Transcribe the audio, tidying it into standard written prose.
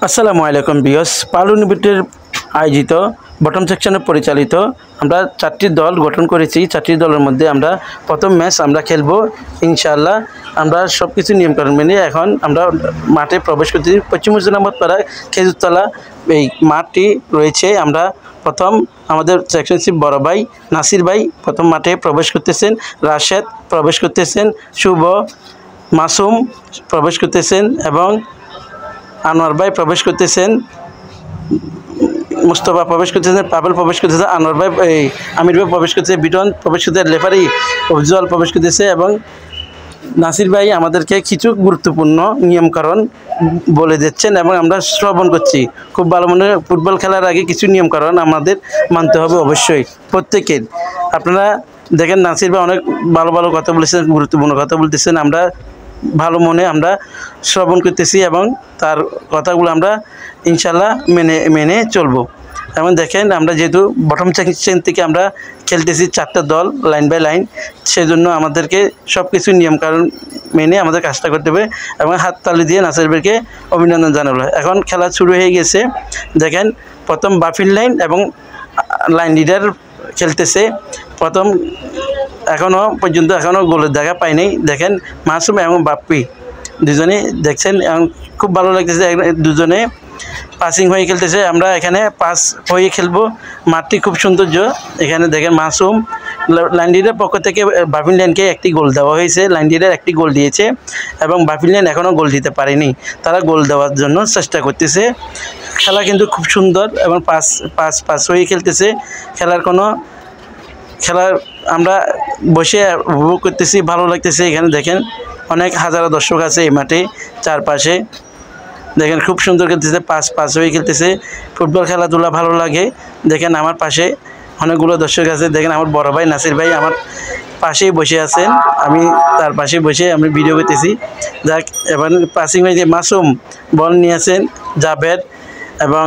আসসালামু আলাইকুম বিয়স পালু নিবিটের আয়োজিত বটম সেকশনে পরিচালিত আমরা 4টি দল গঠন করেছি। 4টি দলের মধ্যে আমরা প্রথম ম্যাচ আমরা খেলবো ইনশাআল্লাহ। আমরা সব কিছু নিয়মকানুন মেনে এখন আমরা মাঠে প্রবেশ করতেছি। পশ্চিম মুজিনাবাদপাড়া খেজুরতলা এই মাঠটি রয়েছে। আমরা প্রথম আমাদের সেকশন চিফ বড় ভাই নাসির ভাই প্রথম মাঠে প্রবেশ করতেছেন, রাশেদ প্রবেশ করতেছেন, শুভ মাসুম প্রবেশ করতেছেন এবং আনোয়ার ভাই প্রবেশ করতেছেন, মুস্তফা প্রবেশ করতেছেন, পাবেল প্রবেশ করতেছে, আনোয়ার ভাই এই আমির ভাই প্রবেশ করতেছে, বিটন প্রবেশ করতেছে, লেফারি উজ্জ্বল প্রবেশ করতেছে এবং নাসির ভাই আমাদেরকে কিছু গুরুত্বপূর্ণ নিয়মকানুন বলে দিচ্ছেন এবং আমরা শ্রবণ করছি। খুব ভালো মনে ফুটবল খেলার আগে কিছু নিয়মকানুন আমাদের মানতে হবে অবশ্যই প্রত্যেকের। আপনারা দেখেন নাসির ভাই অনেক ভালো ভালো কথা বলেছেন, গুরুত্বপূর্ণ কথা বলতেছেন। আমরা ভালো মনে আমরা শ্রবণ করতেছি এবং তার কথাগুলো আমরা ইনশাল্লাহ মেনে চলবো। এবং দেখেন আমরা যেহেতু বটম সেকশন থেকে আমরা খেলতেছি 4টা দল লাইন বাই লাইন, সেজন্য আমাদেরকে সব কিছু নিয়মকানুন মেনে আমাদের কাজটা করতে হবে এবং হাততালি দিয়ে নাসির ভাইকে অভিনন্দন জানালো। এখন খেলা শুরু হয়ে গেছে। দেখেন প্রথম বাফিল লাইন এবং লাইন লিডার খেলতেছে। প্রথম এখনও পর্যন্ত গোলের দেখা পাইনি। দেখেন মাসুম এবং বাপ্পি দুজনেই দেখছেন এবং খুব ভালো লাগতেছে। দুজনে পাসিং হয়ে খেলতেছে। আমরা এখানে পাস হয়ে খেলবো। মাঠটি খুব সৌন্দর্য। এখানে দেখেন মাসুম লাইনডিডের পক্ষ থেকে বাফিন লাইনকে একটি গোল দেওয়া হয়েছে। লাইনডিডের একটি গোল দিয়েছে এবং বাফিন লাইন এখনও গোল দিতে পারেনি। তারা গোল দেওয়ার জন্য চেষ্টা করতেছে। খেলা কিন্তু খুব সুন্দর এবং পাস হয়ে খেলতেছে। খেলার আমরা বসে উপভোগ করতেছি, ভালো লাগতেছে। এখানে দেখেন অনেক হাজারো দর্শক আছে এই মাঠে চারপাশে। দেখেন খুব সুন্দর খেলতেছে, পাস হয়ে খেলতেছে। ফুটবল খেলাধুলা ভালো লাগে। দেখেন আমার পাশে অনেকগুলো দর্শক আছে। দেখেন আমার বড় ভাই নাসির ভাই আমার পাশেই বসে আছেন, আমি তার পাশে বসে আমি ভিডিও করতেছি। যাক এবার পাসিং হয়ে মাসুম বল নিয়েছেন, জাভেদ এবং